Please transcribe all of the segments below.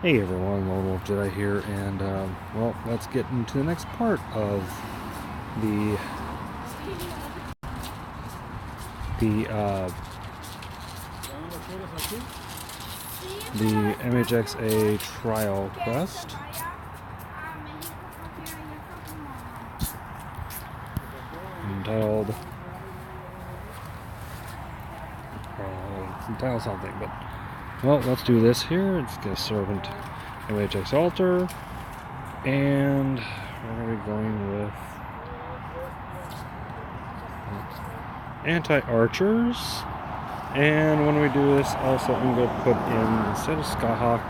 Hey everyone, Lone Wolf Jedi here, and well, let's get into the next part of the MHXA trial quest. Entitled something, but well, let's do this here. Let's get a servant MHX altar, and we're going to be going with anti-archers. And when we do this, also I'm going to put in, instead of Skyhawk,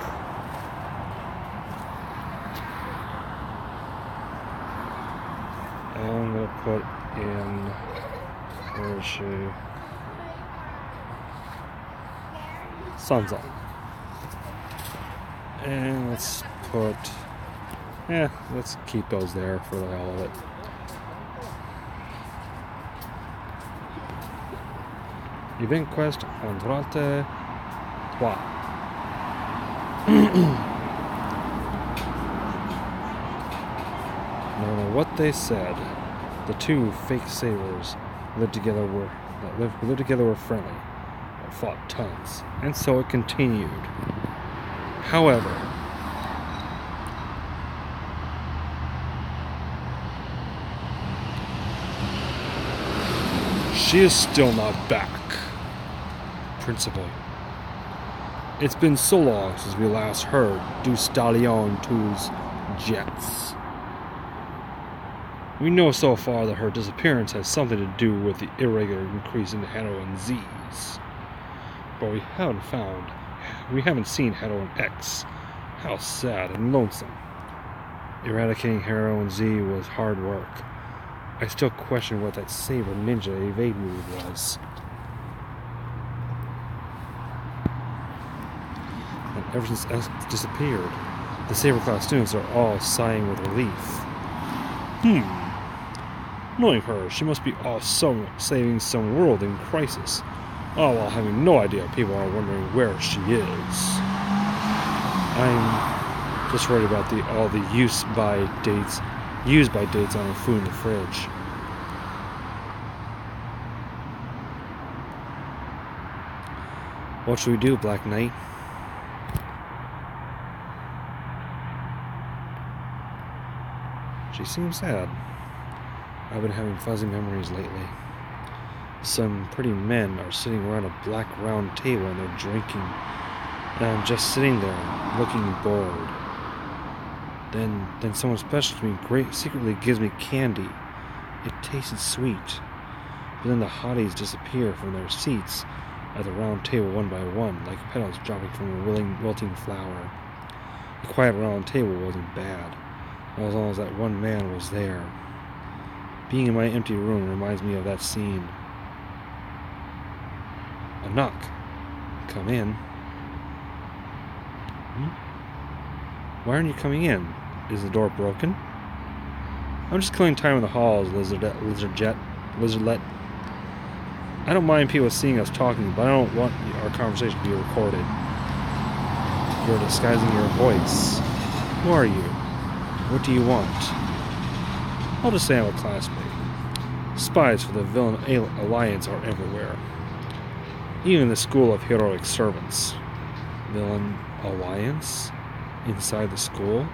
I'm going to put in, where is she? Sansa. And let's put, let's keep those there for the hell of it. Event quest Andrate 3. No matter what they said, the two fake sailors lived together were friendly, but fought tons, and so it continued. However, she is still not back. Principal, it's been so long since we last heard du Stallion 2's jets. We know so far that her disappearance has something to do with the irregular increase in heroin Z's, but we haven't seen heroin X. How sad and lonesome. Eradicating heroin Z was hard work. I still question what that Saber Ninja evade move was. And ever since X disappeared, the Saber class students are all sighing with relief. Knowing her, she must be off saving some world in crisis. All while having no idea people are wondering where she is. I'm just worried about all the used by dates on her food in the fridge. What should we do, Black Knight? She seems sad. I've been having fuzzy memories lately. Some pretty men are sitting around a black round table and they're drinking. And I'm just sitting there, looking bored. Then someone special to me secretly gives me candy. It tasted sweet. But then the hotties disappear from their seats at the round table one by one, like petals dropping from a wilting flower. The quiet round table wasn't bad, as long as that one man was there. Being in my empty room reminds me of that scene. A knock. Come in. Why aren't you coming in? Is the door broken? I'm just killing time in the halls, Lizardlet. I don't mind people seeing us talking, but I don't want our conversation to be recorded. You're disguising your voice. Who are you? What do you want? I'll just say I'm a classmate. Spies for the villain alliance are everywhere. Even in the school of heroic servants. Villain alliance? Inside the school?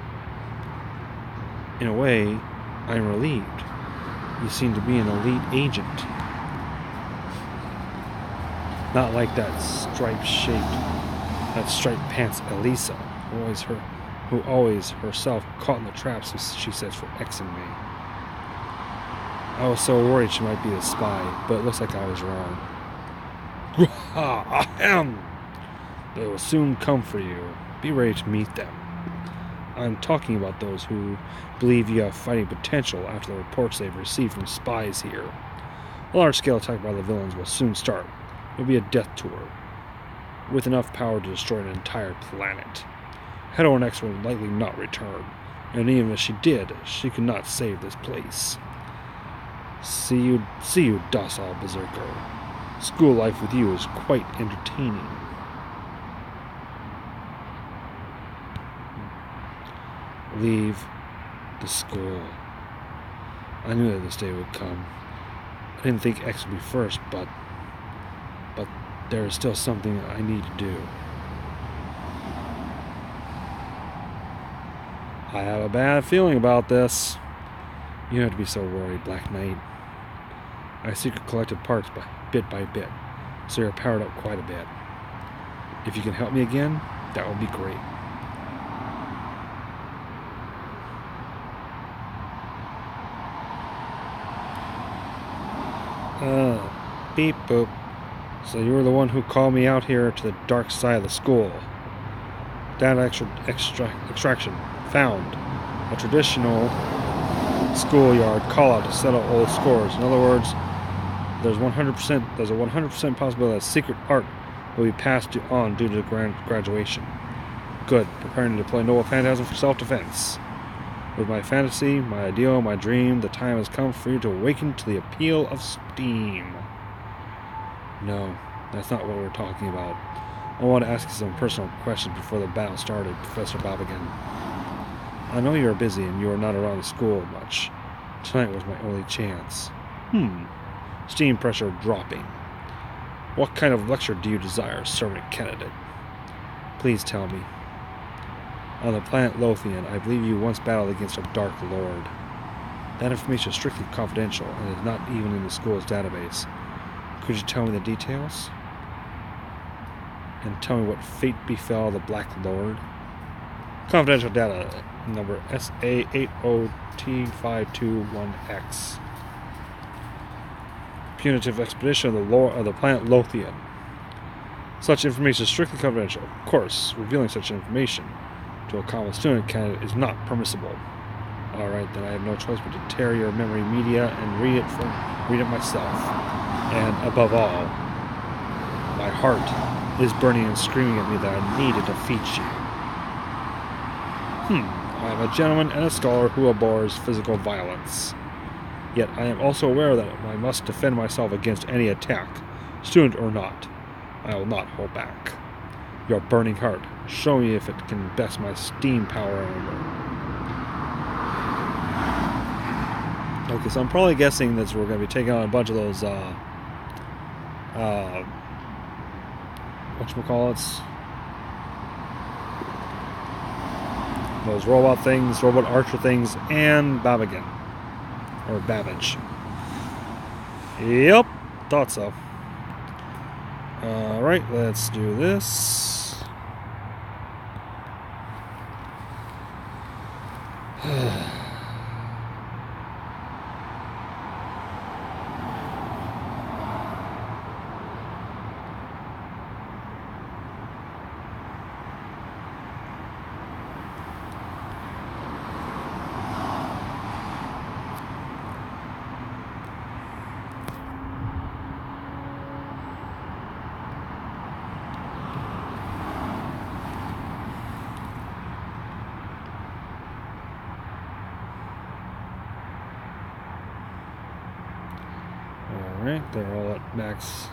In a way, I'm relieved. You seem to be an elite agent. Not like that striped pants Elisa, who always herself caught in the traps she sets for X and me. I was so worried she might be a spy, but it looks like I was wrong. Ahem! They will soon come for you. Be ready to meet them. I'm talking about those who believe you have fighting potential after the reports they've received from spies here. A large-scale attack by the villains will soon start. It will be a death tour, with enough power to destroy an entire planet. Heroin X will likely not return, and even if she did, she could not save this place. See you, docile berserker. School life with you is quite entertaining. leave the school. I knew that this day would come. I didn't think X would be first, but there is still something I need to do. I have a bad feeling about this. You don't have to be so worried, Black Knight. I secretly collected parts bit by bit, so you're powered up quite a bit. If you can help me again, that would be great. Beep boop. So you were the one who called me out here to the dark side of the school. Data extraction found. A traditional schoolyard call-out to settle old scores. In other words, there's a 100% possibility that secret art will be passed on due to graduation. Good. Preparing to deploy Noble Phantasm for self-defense. With my fantasy, my ideal, my dream, the time has come for you to awaken to the appeal of steam. No, that's not what we're talking about. I want to ask you some personal questions before the battle started, Professor Bobigan. I know you're busy and you are not around the school much. Tonight was my only chance. Steam pressure dropping. What kind of lecture do you desire, servant candidate? Please tell me. On the planet Lothian, I believe you once battled against a Dark Lord. That information is strictly confidential and is not even in the school's database. Could you tell me the details? And tell me what fate befell the Black Lord? Confidential data number SA80T521X. Punitive expedition of the planet Lothian. Such information is strictly confidential. Of course, revealing such information to a common student candidate is not permissible. Alright, then I have no choice but to tear your memory media and read it myself. And above all, my heart is burning and screaming at me that I need to defeat you. I am a gentleman and a scholar who abhors physical violence. Yet I am also aware that I must defend myself against any attack, student or not. I will not hold back. Your burning heart, show me if it can best my steam power armor. Okay, so I'm probably guessing that we're going to be taking on a bunch of those, whatchamacallits? Those robot things, robot archer things, and Babigan. Or Babbage. Yep, thought so. Alright, let's do this. Alright, they're all at max.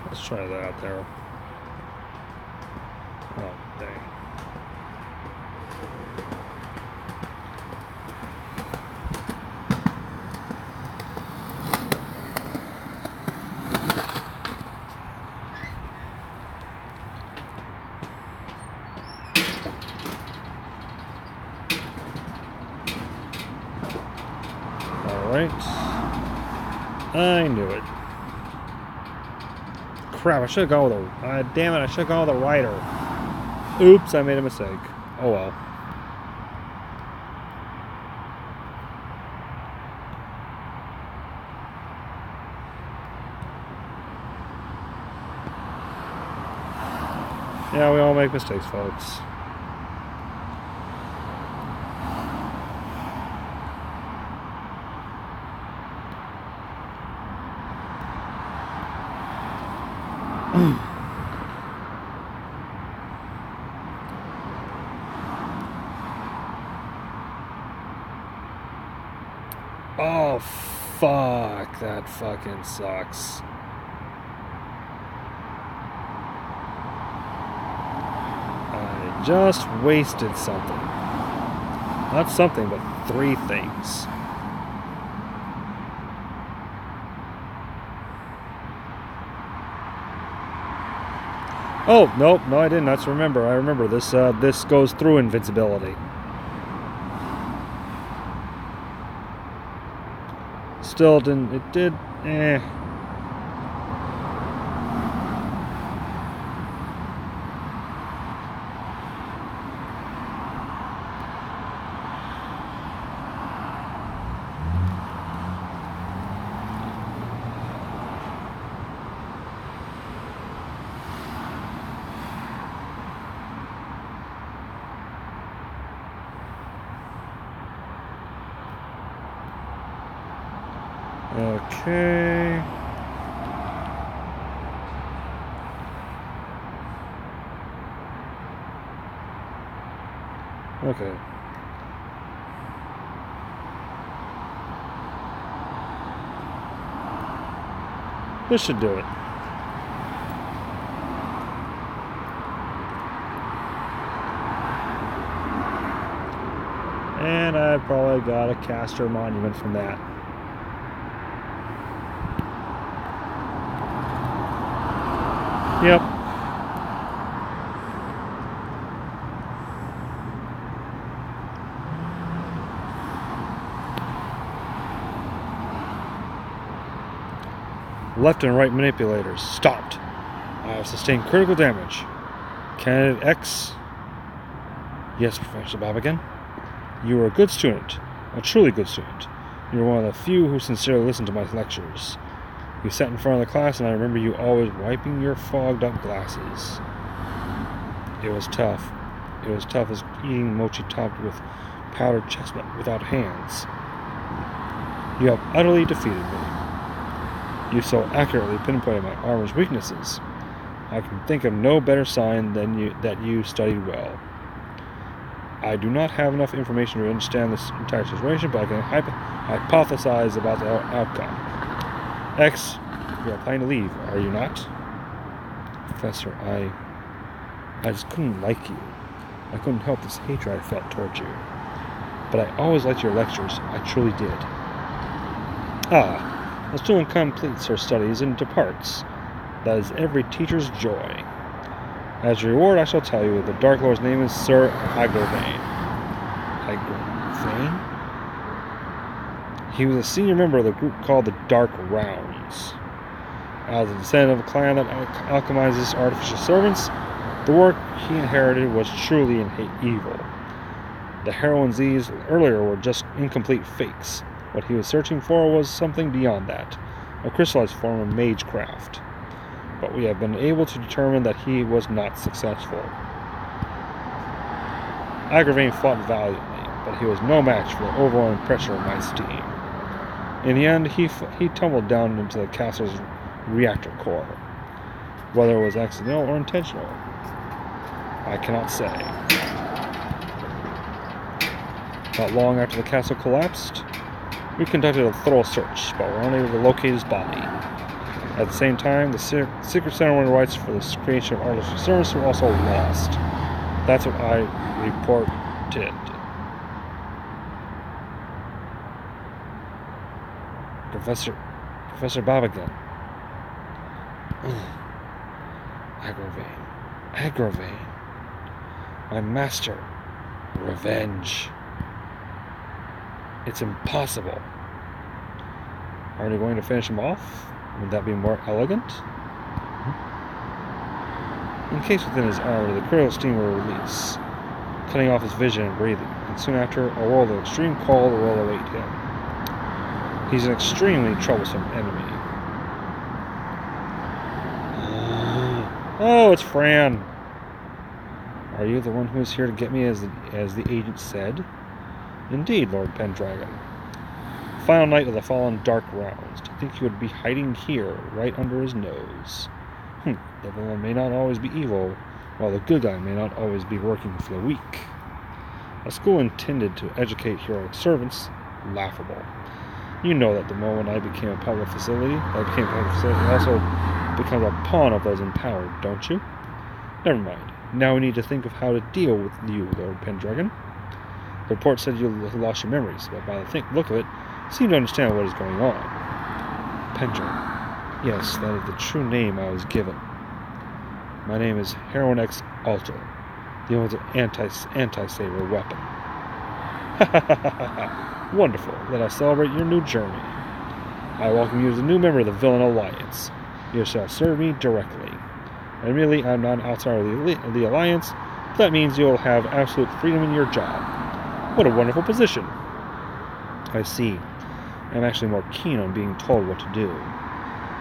Let's try that out there. Oh, dang. I knew it. Crap, I should have gone with a... damn it, I should have gone with a rider. Oops, I made a mistake. Oh well. Yeah, we all make mistakes, folks. Oh, fuck. That fucking sucks. I just wasted something. Not something, but 3 things. Oh, nope, no I didn't. Let's remember. I remember this this goes through invincibility. Still didn't, it did, Okay. Okay. This should do it. And I probably got a caster monument from that. Yep. Left and right manipulators stopped. I have sustained critical damage. Candidate X. Yes, Professor Babagan. You were a good student. A truly good student. You were one of the few who sincerely listened to my lectures. You sat in front of the class, and I remember you always wiping your fogged-up glasses. It was tough. It was tough as eating mochi topped with powdered chestnut without hands. You have utterly defeated me. You so accurately pinpointed my armor's weaknesses. I can think of no better sign than that you studied well. I do not have enough information to understand this entire situation, but I can hypothesize about the outcome. X, you are planning to leave, are you not? Professor, I just couldn't like you. I couldn't help this hatred I felt towards you. But I always liked your lectures. I truly did. A student completes her studies and departs. That is every teacher's joy. As a reward, I shall tell you the Dark Lord's name is Sir Agravain. Agravain? He was a senior member of the group called the Dark Rounds. As a descendant of a clan that alchemizes artificial servants, the work he inherited was truly evil. The heroines these earlier were just incomplete fakes. What he was searching for was something beyond that, a crystallized form of magecraft. But we have been able to determine that he was not successful. Agravain fought valiantly, but he was no match for the overwhelming pressure of my steam. In the end, he tumbled down into the castle's reactor core. Whether it was accidental or intentional, I cannot say. Not long after the castle collapsed, we conducted a thorough search, but were unable to locate his body. At the same time, the secret ceremony rights for the creation of artificial servants were also lost. That's what I reported. Professor Babagan. Agravain. My master. Revenge. It's impossible. Are you going to finish him off? Would that be more elegant? Encased within his armor, the critical steam will release, cutting off his vision and breathing, and soon after, a world of extreme cold will await him. He's an extremely troublesome enemy. Oh, it's Fran. Are you the one who is here to get me, as the agent said? Indeed, Lord Pendragon. Final night of the fallen Dark Rounds. To think you would be hiding here, right under his nose. The villain may not always be evil, while the good guy may not always be working for the weak. A school intended to educate heroic servants, laughable. You know that the moment I became a public facility, it also becomes a pawn of those in power, don't you? Never mind. Now we need to think of how to deal with you, Lord Pendragon. The report said you lost your memories, but by the look of it, you seem to understand what is going on. Pendragon. Yes, that is the true name I was given. My name is Heron-X Alter, the owner of anti-saber weapon. Ha ha ha ha ha! Wonderful. Let us celebrate your new journey. I welcome you as a new member of the Villain Alliance. You shall serve me directly. Admittedly, I'm not an outsider of the Alliance, but that means you'll have absolute freedom in your job. What a wonderful position. I see. I'm actually more keen on being told what to do.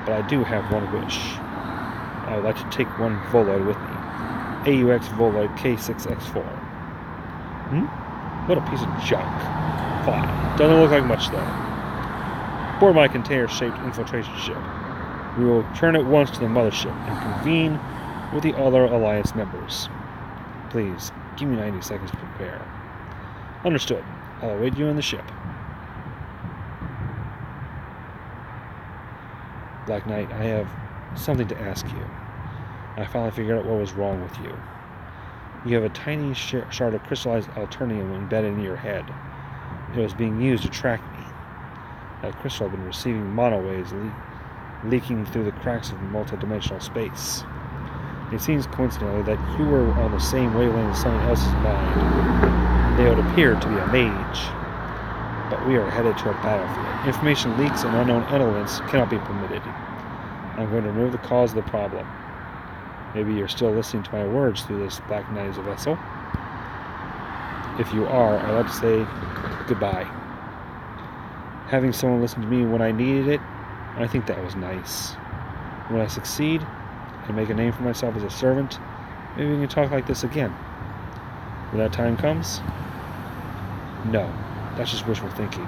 But I do have one wish. I would like to take one Voloid with me. AUX Voloid K6X4. What a piece of junk. Fine. Doesn't look like much though. Board my container-shaped infiltration ship. We will return at once to the mothership and convene with the other Alliance members. Please, give me 90 seconds to prepare. Understood. I'll await you in the ship. Black Knight, I have something to ask you. I finally figured out what was wrong with you. You have a tiny shard of crystallized alternium embedded in your head. It was being used to track me. That crystal had been receiving mono waves leaking through the cracks of multidimensional space. It seems coincidentally that you were on the same wavelength as someone else's mind. They would appear to be a mage. But we are headed to a battlefield. Information leaks and unknown elements cannot be permitted. I'm going to remove the cause of the problem. Maybe you're still listening to my words through this Black Knight vessel. If you are, I'd like to say goodbye. Having someone listen to me when I needed it, I think that was nice. When I succeed and make a name for myself as a servant, maybe we can talk like this again. When that time comes? No. That's just wishful thinking.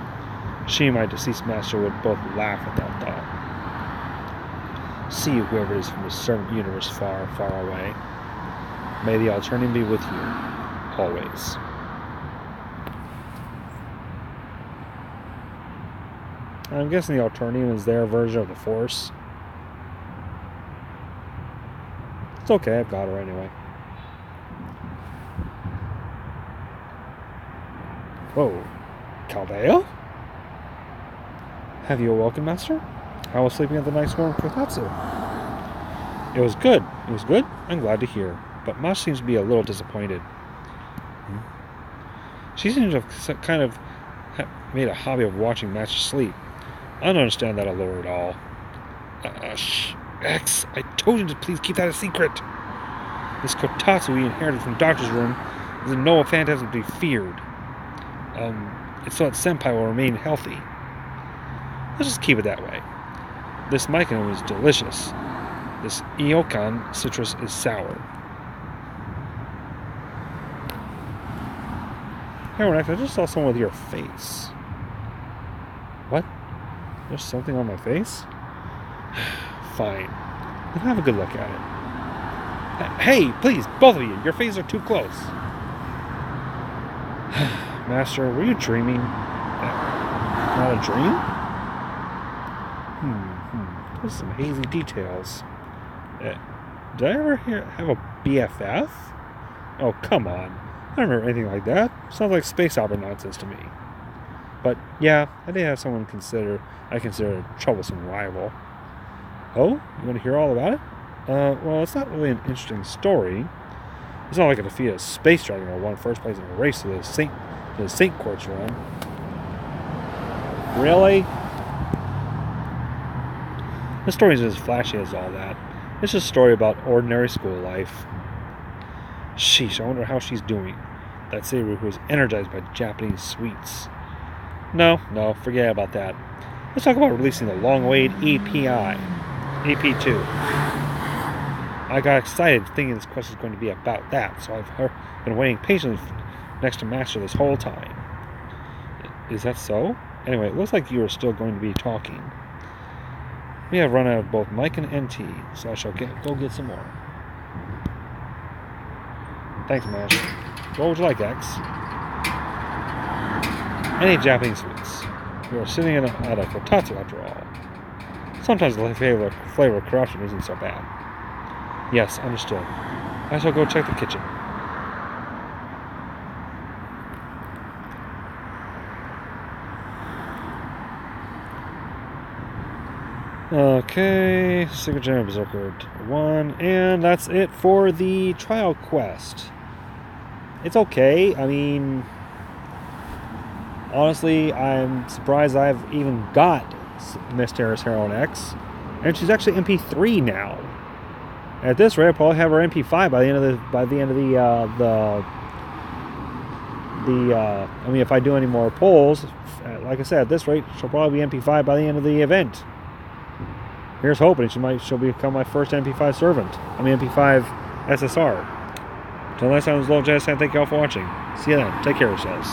She and my deceased master would both laugh at that thought. See you, whoever it is from the servant universe far, far away. May the alternative be with you, always. I'm guessing the alternative is their version of the Force. It's okay, I've got her anyway. Whoa. Caldea? Have you awoken, Master? How was sleeping at the nice warm Kotatsu? It was good. It was good? I'm glad to hear. But Mash seems to be a little disappointed. She seems to have kind of made a hobby of watching Master sleep. I don't understand that allure at all. X, I told you to please keep that a secret. This Kotatsu we inherited from Doctor's Room is a Noah phantasm to be feared. It's so that Senpai will remain healthy. Let's just keep it that way. This Mycano is delicious. This Iokan citrus is sour. Heron-X, I just saw someone with your face. What? There's something on my face? Fine. Let's have a good look at it. Hey, please, both of you, your faces are too close. Master, were you dreaming? Not a dream? There's some hazy details. Did I ever have a BFF? Oh, come on. I don't remember anything like that. Sounds like space opera nonsense to me. But, yeah, I did have someone I consider a troublesome rival. Oh? You want to hear all about it? Well, it's not really an interesting story. It's not like I defeated a space dragon or won first place in a race to the Saint Quartz run. Really? The story isn't as flashy as all that. It's just a story about ordinary school life. Sheesh, I wonder how she's doing. That Saber who is energized by Japanese sweets. No, forget about that. Let's talk about releasing the long-awaited API. AP2. I got excited thinking this quest is going to be about that, so I've been waiting patiently next to Master this whole time. Is that so? Anyway, it looks like you are still going to be talking. We have run out of both Mike and NT, so I shall go get some more. Thanks, Master. What would you like, X? Any Japanese sweets. You're sitting at a kotatsu after all. Sometimes the flavor of corruption isn't so bad. Yes, understood. I shall go check the kitchen. Okay, Secret General Berserker 1, and that's it for the trial quest. It's okay. I mean, honestly, I'm surprised I've even got Miss Terrace Heroine X, and she's actually MP3 now. At this rate, I'll probably have her MP5 by the end of I mean, if I do any more polls, like I said, at this rate, she'll probably be MP5 by the end of the event. Here's hoping she'll become my first MP5 servant. I mean, MP5 SSR. Until next time, this is Lil Jazz, and thank you all for watching. See you then. Take care of yourselves.